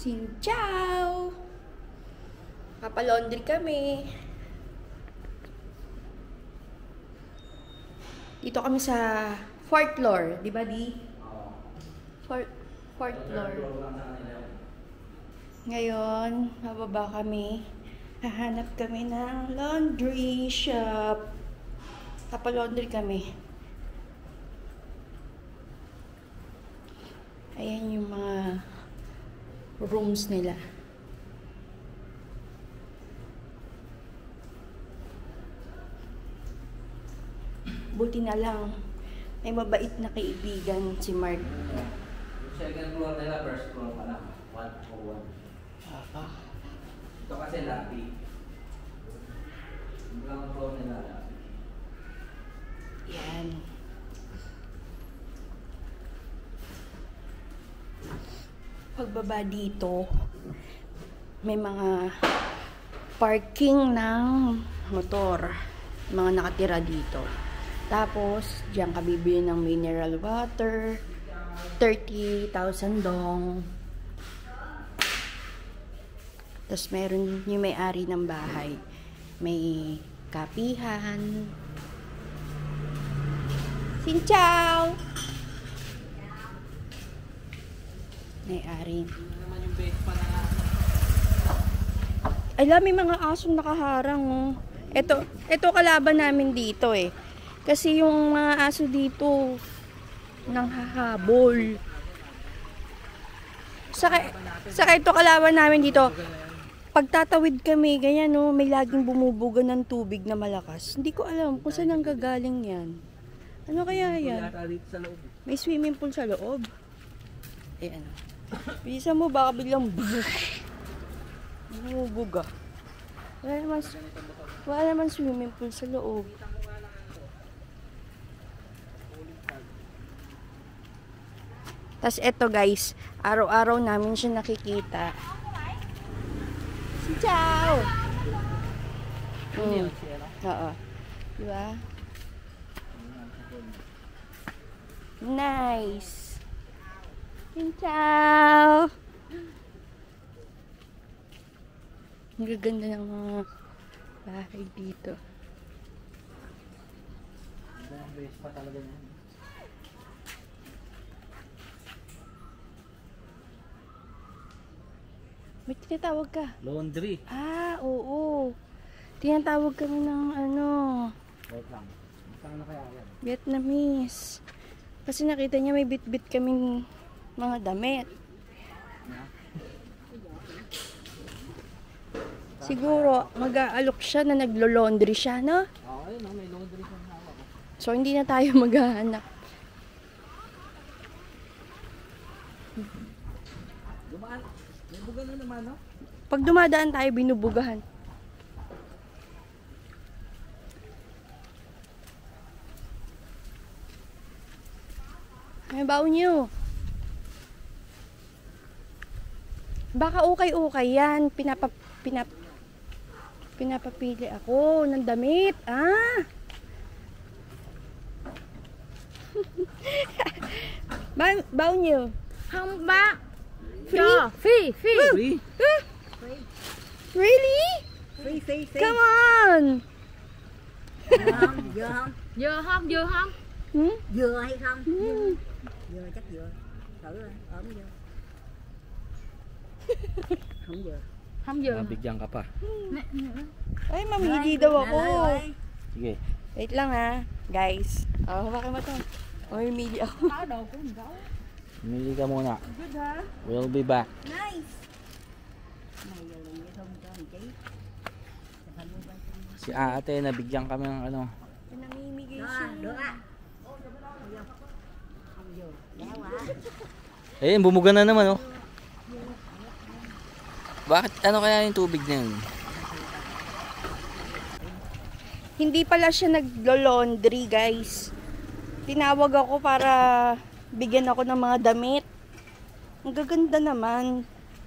Xin ciao! Papalaundry kami. Dito kami sa 4th floor, di ba di? 4th floor. Ngayon, mababa kami. Hahanap kami ng laundry shop. Papalaundry kami. Ayan yung mga rooms nila. Buti na lang, may mabait na kaibigan si Mark. Second floor nila, first floor pa lang. 101. Ito kasi lobby. Ground floor nila lobby. Yan. Pagbaba dito, may mga parking ng motor. Mga nakatira dito. Tapos, diyan ka bibili ng mineral water, 30,000 dong. Tapos, meron yung may-ari ng bahay. May kapihan. Xin ciao! May-ari. Alam, may mga asong nakaharang, oh. Ito kalaban namin dito, eh. Kasi yung mga aso dito nanghahabol. Saka ito kalaban namin dito. Pagtatawid kami, ganyan, no, may laging bumubuga ng tubig na malakas. Hindi ko alam kung saan nanggagaling yan. Ano kaya yan? May swimming pool sa loob. Ayan. Bisa mo, baka biglang bumubuga. Wala naman swimming pool sa loob. Tas eto guys, araw-araw namin siya nakikita. Ciao! Oo. Diba? Nice! Ciao! Ang gaganda ng mga bahay dito. Ang base pa talaga yan. May tinatawag ka? Laundry. Ah, oo. Tinatawag kami ng ano. Wait lang. Saan na kaya yan? Vietnamese. Kasi nakita niya may bit-bit kaming mga damit. Siguro, mag-aalok siya na naglo-laundry siya, no? Oo, ayun, no? May laundry siyang hawak. So, hindi na tayo maghahanap. Dumaan. May buga na naman, no? Pag dumadaan tayo, binubugahan. Ay, baon niyo. Baka ukay-ukay yan. Pinapapili ako ng damit. Ah! Baon niyo. Không bác. Free? Free. Free? Really? Free. Come on! Vừa không? Vừa không? Hmm? Vừa hay không? Vừa chắc vừa. Thử rồi, ốm vừa. Không vừa. Không vừa. Bigyan ka pa. Ay, mamili daw ako. Sige. Wait lang ha, guys. Hawakan mo ito. Mamili ako. Mili ka muna. Good ha? We'll be back. Nice! Si ate, nabigyan kami ng ano. Namimigay siya. Ayun, bumuga na naman, oh. Bakit? Ano kaya yung tubig na yun? Hindi pala siya naglo-laundry, guys. Tinawag ako para bigyan ako ng mga damit. Ang gaganda naman.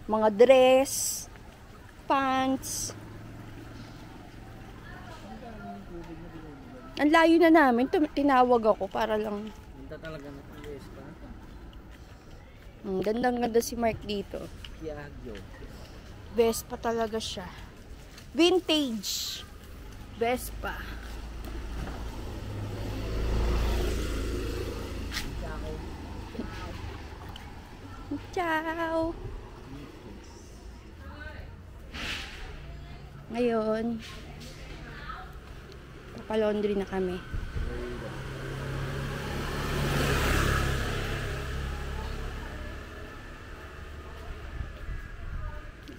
Mga dress, pants. Ang layo na namin. Tinawag ako para lang. Punta talaga na pang pa. Gandang-ganda si Mark dito. Piaggio. Vespa talaga siya. Vintage. Vespa. Ciao! Ngayon, papalaundry na kami.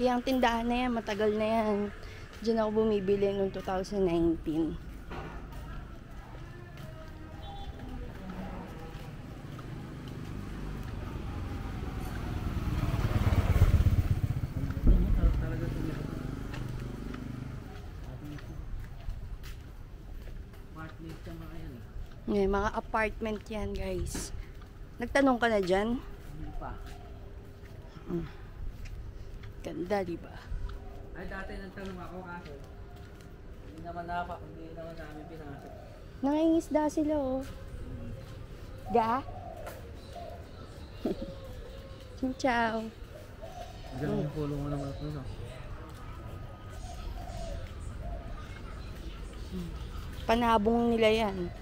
Yung tindahan na yan, matagal na yan. Diyan ako bumibili noong 2019. May mga apartment yan, guys. Nagtanong ka na dyan? Hindi pa. Ganda, diba? Ay, dati nagtanong ako kaso. Hindi naman namin pinasok. Nangingisda sila, oh. Ga? Ciao. Ganun yung pulong mo naman ito, no? Panabong nila yan.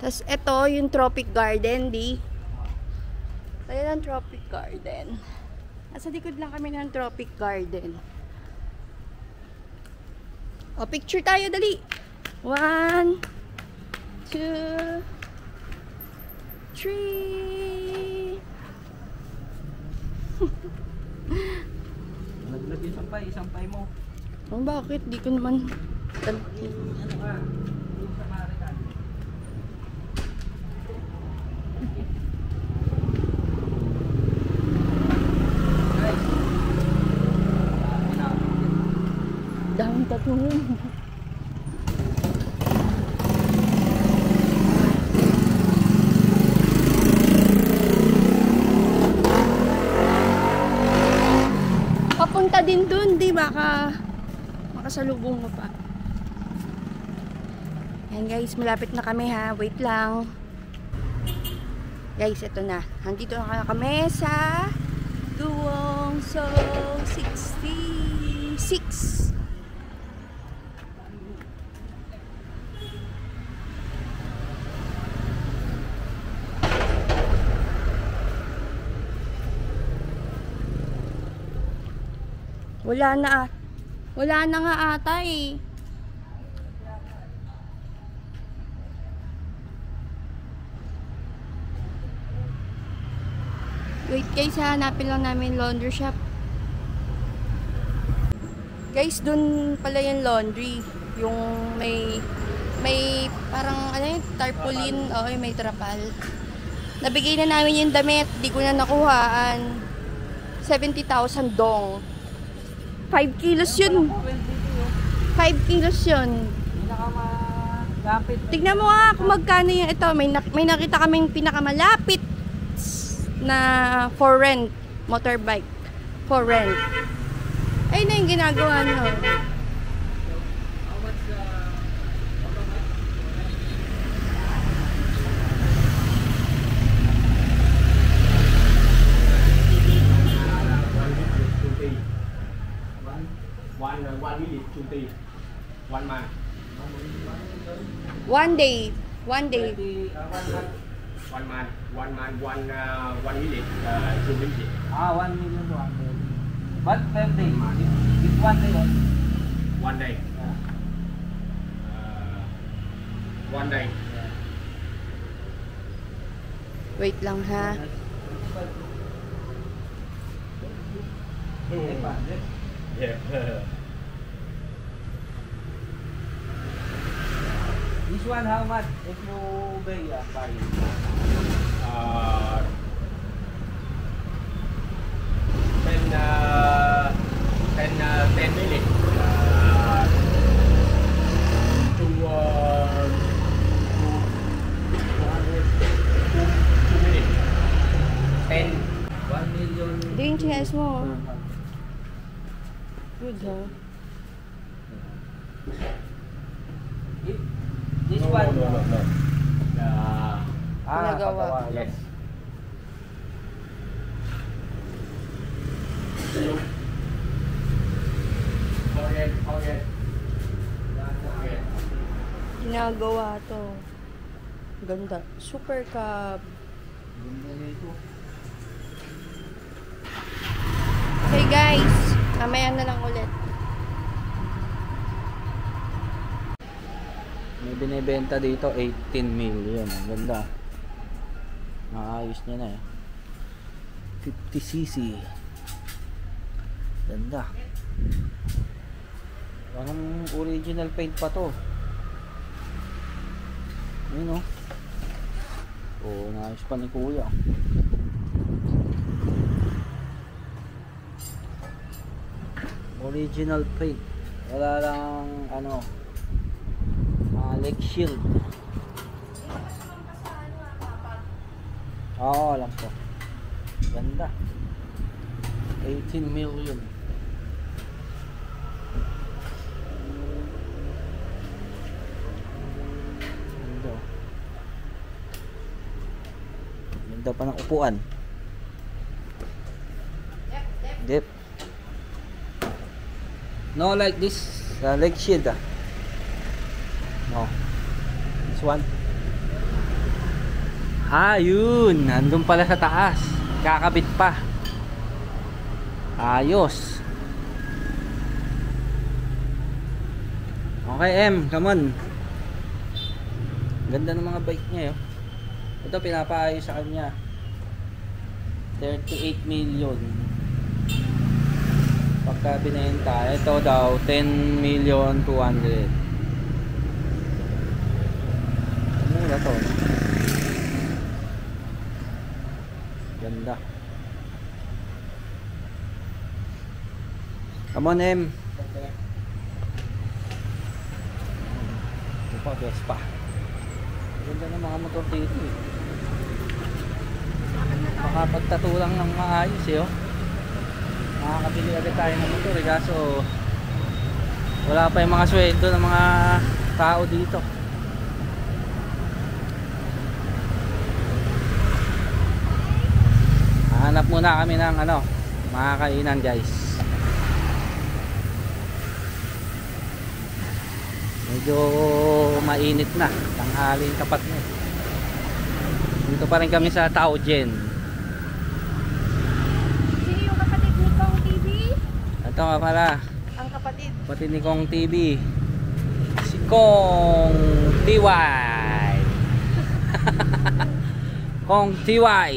Tapos ito yung Tropic Garden, di? Tayo ng Tropic Garden. Nasa likod lang kami ng Tropic Garden. O, picture tayo, dali. 1, 2, 3. Naglag yung sampay mo. Oh, bakit? Di ko naman... Ano ka? Yung sa Marican. Daming tattoo. Papunta din dun, di ba? Makasalubong mo pa. Yan guys, malapit na kami ha. Wait lang. Guys, ito na. Nandito na kami sa Duong So 66. Wala na nga ata eh. Wait guys, hanapin lang namin laundry shop. Guys, dun pala yung laundry. Yung may parang ano yun, tarpaulin. Oo, may trapal. Nabigay na namin yung damit. Di ko na nakuhaan. 70,000 dong. 5 kilos yun. 5 kilos yun. Pinakamalapit. Tignan mo nga kung magkano yung ito. May nakita kaming pinakamalapit na for rent. Motorbike. For rent. Ayun na yung ginagawa nyo. How much One minute, 2 days. 1 month. One day. 1 month. 1 minute, 2 minutes. 1 million to 1 million. But per day, if 1 day only. 1 day. 1 day. Wait lang ha. Yeah. This one, how much if you buy? Buy? 10 minutes. To 2 minutes. 10. 1 million. Ito yung chinas mo. Good ha. Pinagawa. pagawa. Yes. Okay. Ginagawa to. Ganda. Super cab. Ganda nito. Okay guys, mamaya na lang ulit. May binibenta dito 18 million. Ang ganda. Maayos niya na eh. 50cc. Ganda. Parang original paint pa to. Ayun o. Oh, naayos pa ni kuya. Original paint. Wala lang ano, leg shield. Oo, alam ko. Ganda. 18 million. Ganda. Ganda pa ng upuan. Dip. No, like this leg shield no, this one yun, nandun pala sa taas, kakabit pa. Ayos. Okay M, come on. Ganda ng mga bike niya ito, pinapaayos sa kanya. 38 million pagka binenta. Ito daw 10 million 200. Ano na to? Ganda. Come on M. Ito pa, Vespa. Ganda ng mga motor dito makapagtatulang ng maayos makakabili agad tayo ng motor kaso wala pa yung mga sweldo ng mga tao dito. Hanap muna kami ng mga kainan guys. Medyo mainit na, tanghaling tapat na. Dito pa rin kami sa Taojen. Sino yung kapatid ni Kong TV? Ito nga pala, Ang kapatid ni Kong TV, si Kong TY. Kong TY.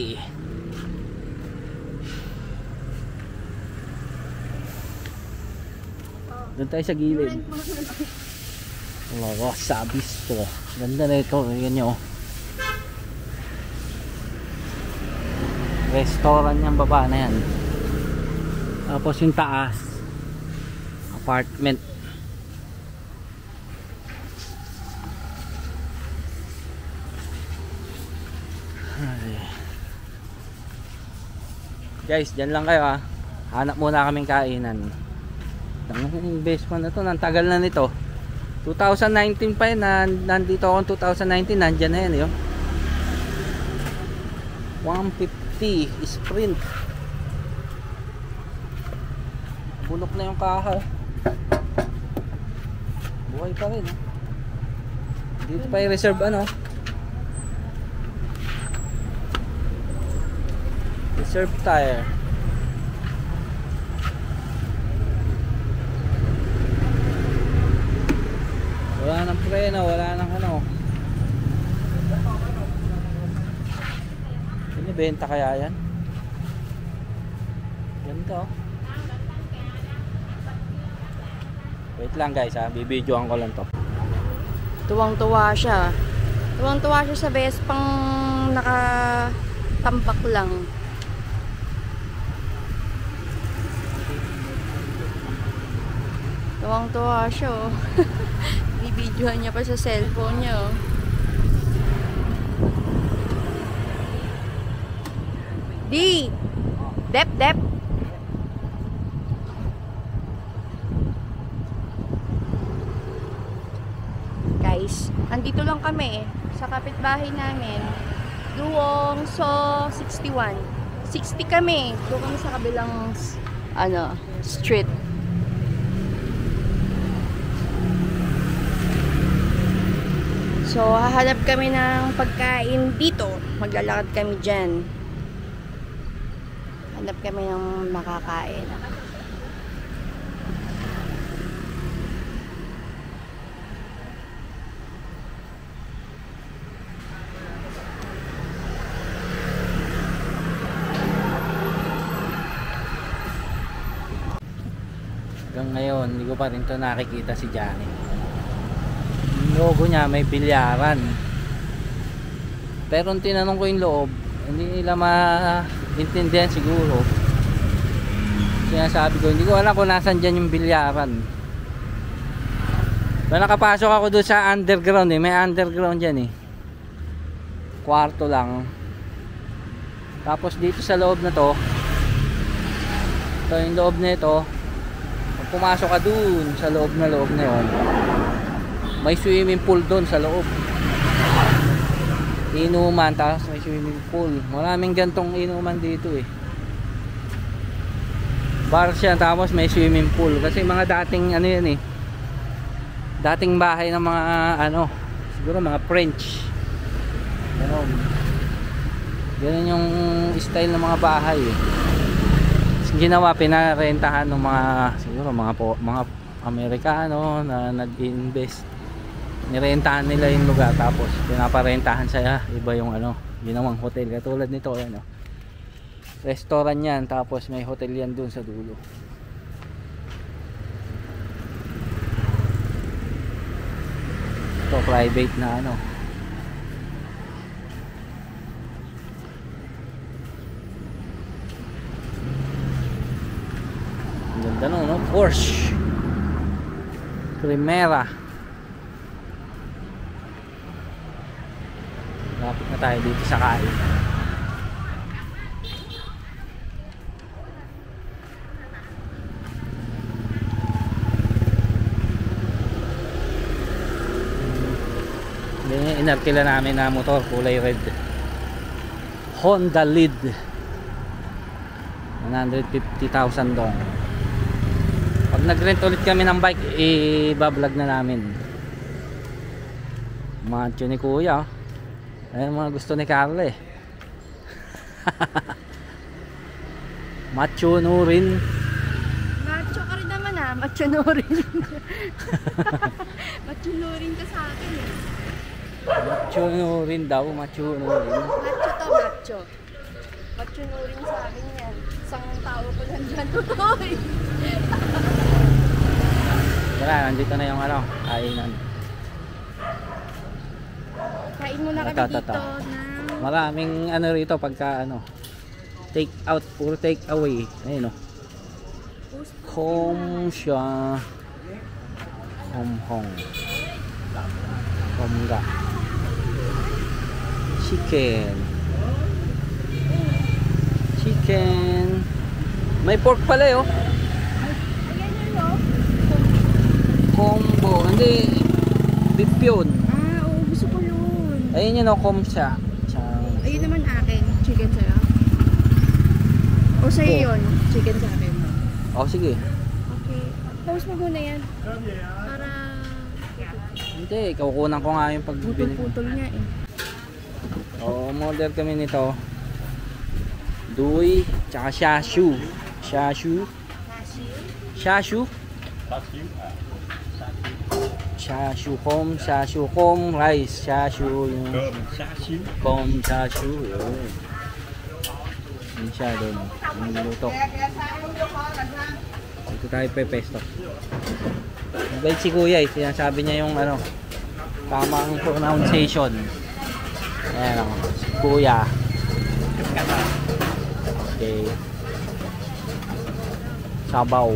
Doon tayo sa gilid. Oh, sabis to. Ganda na ito. Ayan nyo. Restaurant yung baba na yan. Tapos yung taas, apartment. Ay. Guys, dyan lang kayo hanap muna kaming kainan. Ang basement na to, nang tagal na nito. 2019 pa yun, nandito ako 2019, nandyan na yan 150 sprint. Bulok na yung kaha. Buhay pa rin dito pa yung reserve reserve tire. Wala nang preno, wala nang binibenta kaya yan? Ganito. Wait lang guys bibidyoan ko lang to. Tuwang-tuwa siya. Tuwang-tuwa siya sa Vespang nakatambak lang. Tuwang-tuwa siya bibidyohan niya pa sa cellphone niya Di! Dep! Guys, andito lang kami sa kapitbahay namin. Luong, so 61. 60 kami. Doon kami sa kabilang street. So, hahanap kami ng pagkain dito. Maglalakad kami dyan. Hanap kami ng makakain. Hanggang ngayon, hindi ko pa rin ito nakikita si Johnny. Yung logo niya may bilyaran. Pero nung tinanong ko yung loob, hindi nila maintindihan siguro. Sinasabi ko, hindi ko alam kung nasan dyan yung bilyaran. So, nakapasok ako doon sa underground eh. May underground dyan eh. Kwarto lang. Tapos dito sa loob na to, ito yung loob na ito. Pag pumasok ka doon sa loob na yun, may swimming pool doon sa loob. Inuman, tapos may swimming pool. Maraming gantong inuman dito eh. Bar siya, tapos may swimming pool. Kasi mga dating ano yan eh, dating bahay ng mga siguro mga French. Ganun yung style ng mga bahay eh. Ginawa, pinarentahan ng mga siguro mga Amerikano na nag-invest. Nirentahan nila yung lugar, tapos pinaparentahan sa iba yung ginawang hotel. Katulad nito, restaurant yan, tapos may hotel yan dun sa dulo. Ito private na ang ganda no? Porsche Primera. Lapit na tayo dito sa kain. Inarkila namin na motor, kulay red, Honda Lead, 150,000 dong. Pag nag-rent ulit kami ng bike, i-vlog na namin. Macho ni kuya, ayun mga gusto ni Carl eh. Macho no rin. Macho ka rin naman macho no rin. Macho no rin ka sa akin eh. Macho no rin daw, macho no rin. Macho to, macho. Macho no rin sa akin yan. Isang tao ko lang dyan. Tara, nandito na yung kainan. Kain muna kami dito na... Maraming rito pagka take out, puro take away. Ayun home siya. Hong Hongga. Chicken. May pork pala Ayan yun combo. Hindi, beef yun. oo, gusto ko yun. Ayun yun komsha. Ayun naman akin. Chicken sa'yo? O sa'yo yun? Chicken sa akin. Sige. Okay. Pause mo muna yan. Para... Hindi, kukunan ko nga yung pagbibili. Putol-putol niya eh. Order kami nito. Dui, tsaka shashu. Shashu home rice. Shashu yung home shashu. Yun siya doon. Yung luto. Dito tayo pepesto. Mabait si kuya eh. Sinasabi niya yung tamang pronunciation. Ayan si kuya. Okay. Sabaw.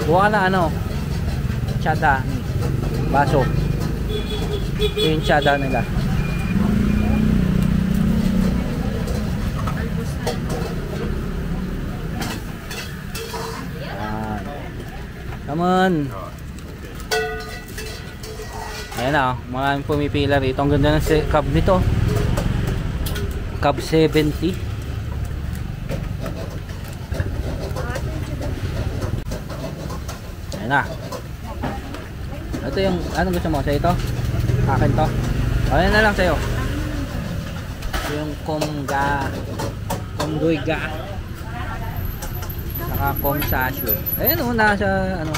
Buka na tsada. Baso. Ito yung tsada nila. Ayan. Come on. Ayan maraming pumipila rito. Ang ganda ng cab nito. Cab 70. Ayan na. Ito yung, ano gusto mo? Sa ito? Akin to? Ayan na lang sa'yo. Ito yung Komga. Komduiga. Saka Komsasyo. Ayan o, nasa ano.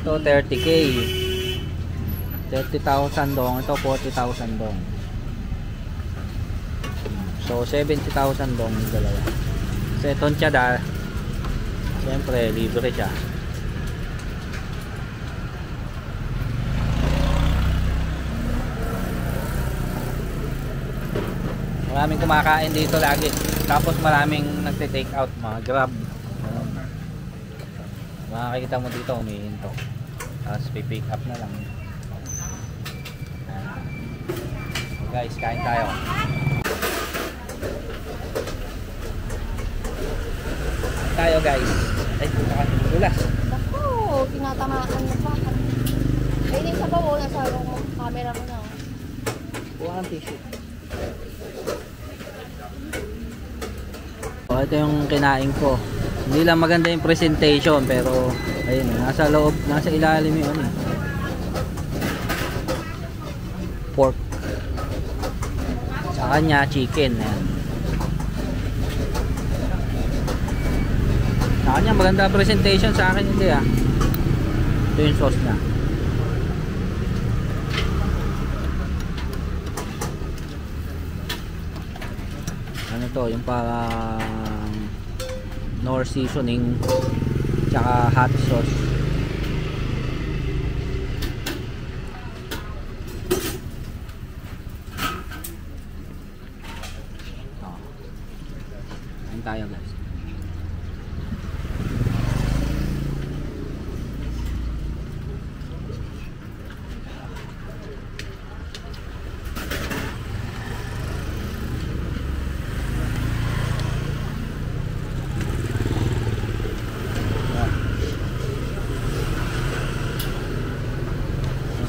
Ito 30k. 30,000 dong. Ito 40,000 dong. So 70,000 dong yung dalawa. Kasi itong tiyada, siyempre libre siya. Maraming kumakain dito lagi. Tapos maraming nagte-take out, mga Grab. Makikita mo dito, umihinto. Tapos pipick up na lang. So guys, kain tayo. Kain tayo guys. Ay, puta ka ng ulas. Naku, tinatamaan na pa. Ay, sa bawo, nasa camera ko na. Kuha ng tissue. So, ito yung kinain ko. Hindi lang maganda yung presentation, pero ayun, nasa loob, nasa ilalim yung ano, pork. Sa kanya chicken. Ayan. Sa kanya maganda presentation, sa akin hindi ah. Ito yung sauce niya. Ano to, yung parang nor seasoning tsaka hot sauce. Kain tayo guys.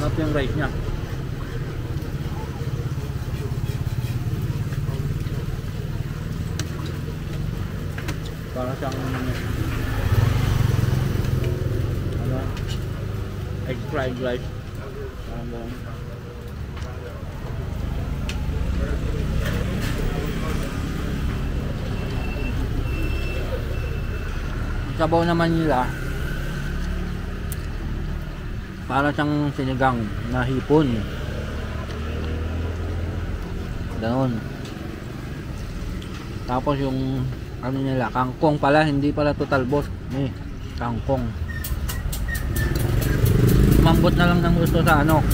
Sarap yung rice niya. Para siyang ano, egg fried rice. Parang sabaw naman nila para siyang sinigang na hipon. Ganoon. Tapos yung ano nila, kangkong pala, hindi pala total boss. Kangkong. Mambot na lang ng gusto sa ano,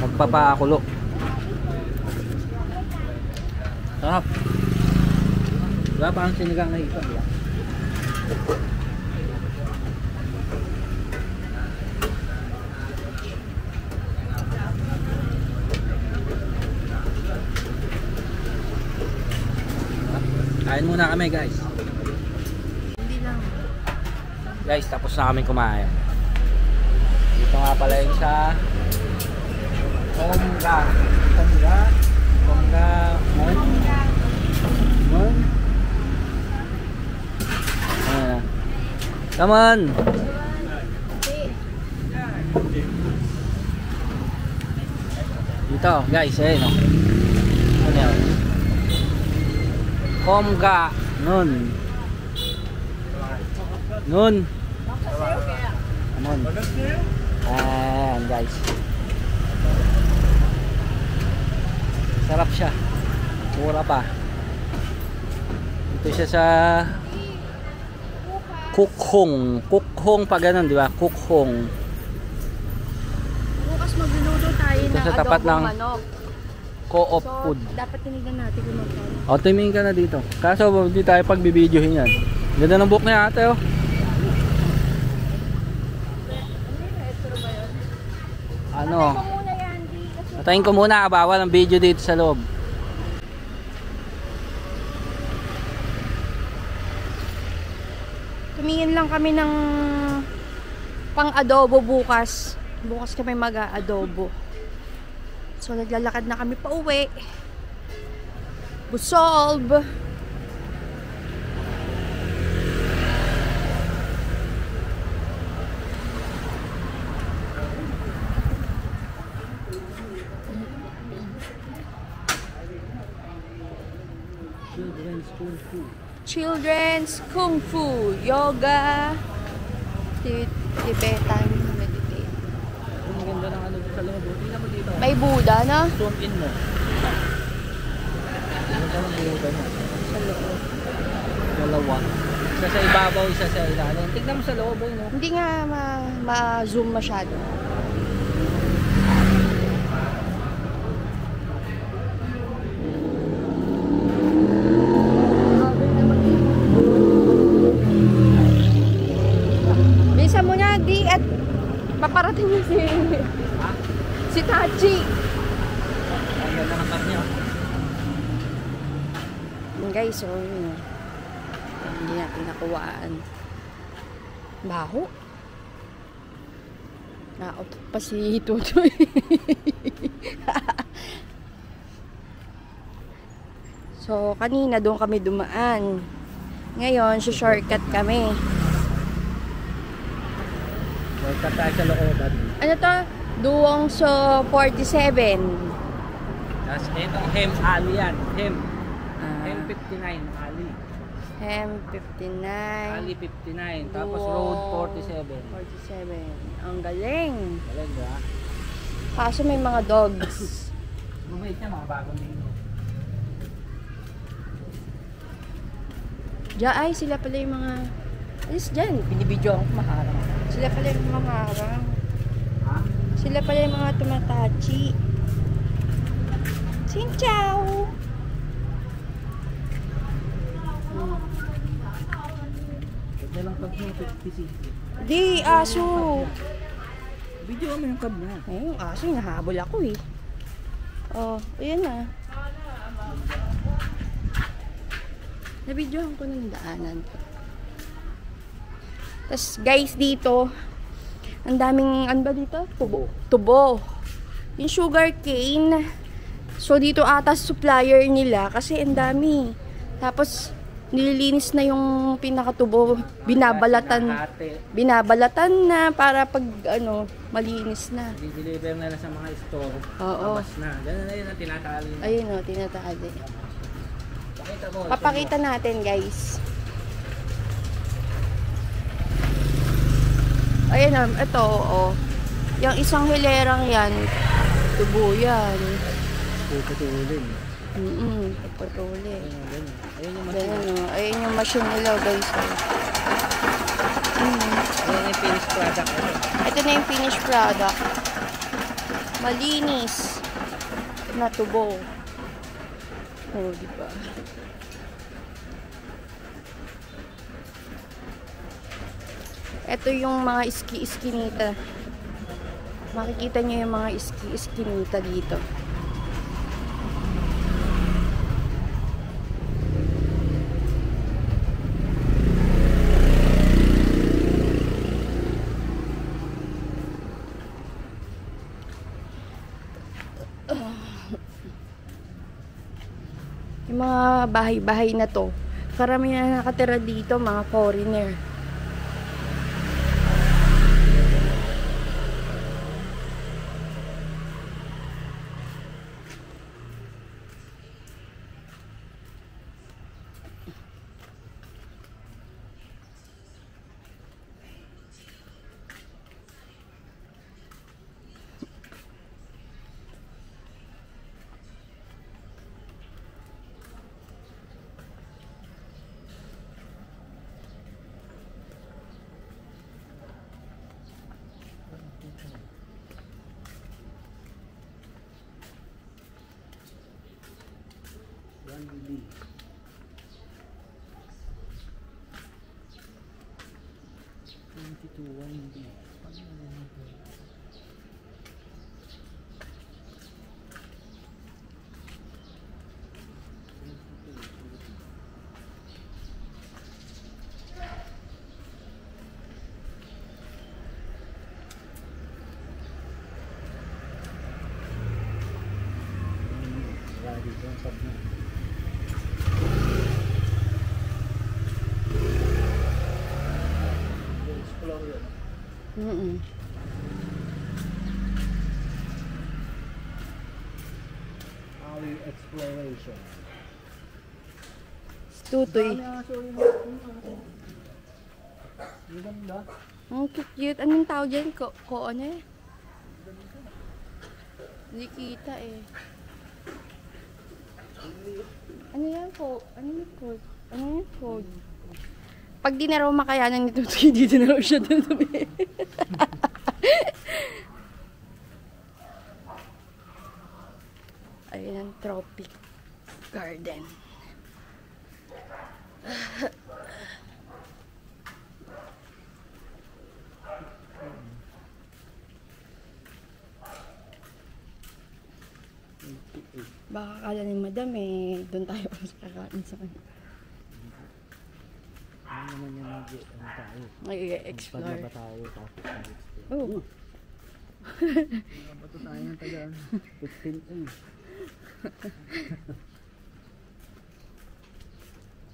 magpapakulo. Sarap. Diba parang sinigang na hipon, diba? Kain muna kami guys. Hindi lang. Guys, tapos na kami kumain. Dito nga pala yung sa Komga Mon. Come on. Dito guys, eh no. Ano yan? Komga nun. Come on. Ayan guys. Sarap siya. Mura pa. Ito siya sa Kukhong. Kukhong pa ganun, di ba? Kukhong. Bukas magluluto tayo Ito ng sa tapat adobong ng manok. Co-op So, food. dapat tinignan natin kung magkano. O, tumingin ka na dito. Kaso, hindi tayo pagbibidyohin yan. Ganda ng book niya ate, oh. Ano? Patayin ko muna, bawal ang video dito sa loob. Tumingin lang kami ng pang-adobo bukas. Bukas kami mag-adobo. So, naglalakad na kami pa uwi. Busolb! Children's Kung Fu. Children's Kung Fu, Yoga, Tibetan Meditate. Ang ganda ng ano sa loob. Tingnan mo dito. May Buddha, no? Zoom in mo. Ano ka ng Buddha mo? Sa loob. Dalawa. Isa sa ibabaw, isa sa ilalim. Tignan mo sa loob, no? Hindi nga ma-zoom masyado. Bisa mo na, di, at paparating niya si Tachi. Ang ganda ng kanya. Guys, so yun. Hindi natin nakuhaan. Baho. Naotot pa si Tutoy. So, kanina doon kami dumaan. Ngayon, shortcut kami. Shortcut tayo sa looban. Ano to? Duwong so 47. Tapos itong Hem Alley yan. Hem. Ah, Hem 59 Alley. Hem 59. Alley 59. Tapos Duwong Road 47. 47. Ang galing. Galing ba? Kaso may mga dogs. Mabait niya mga bagong dito. Diyan ay sila pala yung mga alis dyan, binibidyo ako maharang. Sila pala yung mga harang. Ha? Sila pala yung mga tumatachi. Xin chào. Ganda lang pag mo 50cc. Di, aso. Video mo yung cab na. Ay, yung aso, nahabol ako eh. Oh, ayan na. Nabidyohan ko ng daanan. Tapos guys, dito, ang daming, ano ba dito? Tubo. Tubo. Yung sugar cane. So, dito ata supplier nila kasi ang dami. Tapos, nililinis na yung pinakatubo. Binabalatan na para pag, ano, malinis na. I-deliver na lang sa mga store. Oo. Labas na. Ganun na yun ang tinatali na. Ayun o, tinatali. Pakita mo. Papakita natin, guys. Ayun o, ito, o. Yung isang hilerang yan, tubo yan. Puputulin. Puputuli. Ayun yung machine. Ayun o, ayun yung machine nila, guys. O. Ayun yung finished product. Ito na yung finished product. Malinis na tubo. Oh, di ba? Ito yung mga iski-iskinita. Makikita niyo yung mga iski-iskinita dito. Yung mga bahay-bahay na to, karamihan na nakatira dito, mga foreigner. Yung sub na. Explore yun. Mm-mm. Our exploration. Tutoy. Ang ganda. Ang cute. Anong tawag dyan? Ano eh? Hindi kita eh. Ano yan po? Ano yung code? Ano yung code? Pag di na raw makayanan ni Tutoy, dito na raw siya dudumi. Ayan ang tropic garden. Baka akala ni madam eh, doon tayo kakain sa kanya. Ano naman yung ano tayo? Mag-explore. Paglaba tayo tapos mag-explore. Oh. Bato tayo ng taga 15A.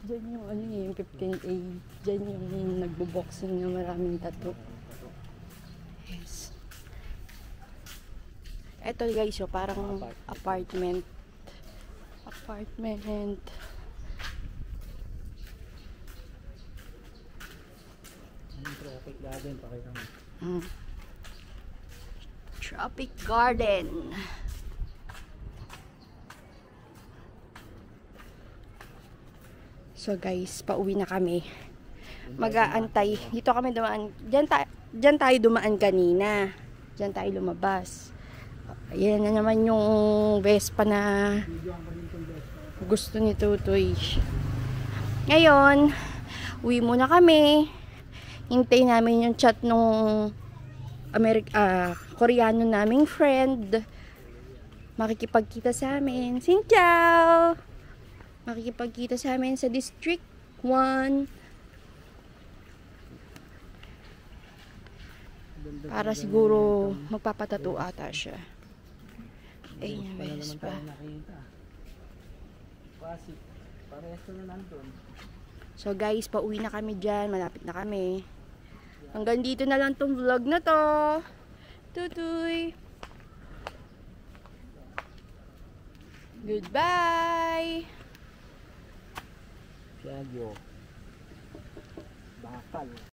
Diyan yung ano yung 15A. Diyan yung nagbo-boxing na maraming tattoo. Yes. Eto guys, so parang apartment. Anong tropic garden? Pakita mo. Tropic garden. So guys, pauwi na kami. Mag-aantay. Dito kami dumaan. Diyan tayo dumaan kanina. Diyan tayo lumabas. Ayan na naman yung Vespa na gusto ni Tutoy. Ngayon, uwi muna kami. Hintay namin yung chat nung Koreano naming friend. Makikipagkita sa amin. Xin chào! Makikipagkita sa amin sa District 1. Para siguro magpapatato ata siya. Ayun yung Vespa. Parehas na nandun. So guys, pauwi na kami dyan. Malapit na kami. Hanggang dito na lang tong vlog na to. Tutoy! Goodbye! Siagyo. Bakal.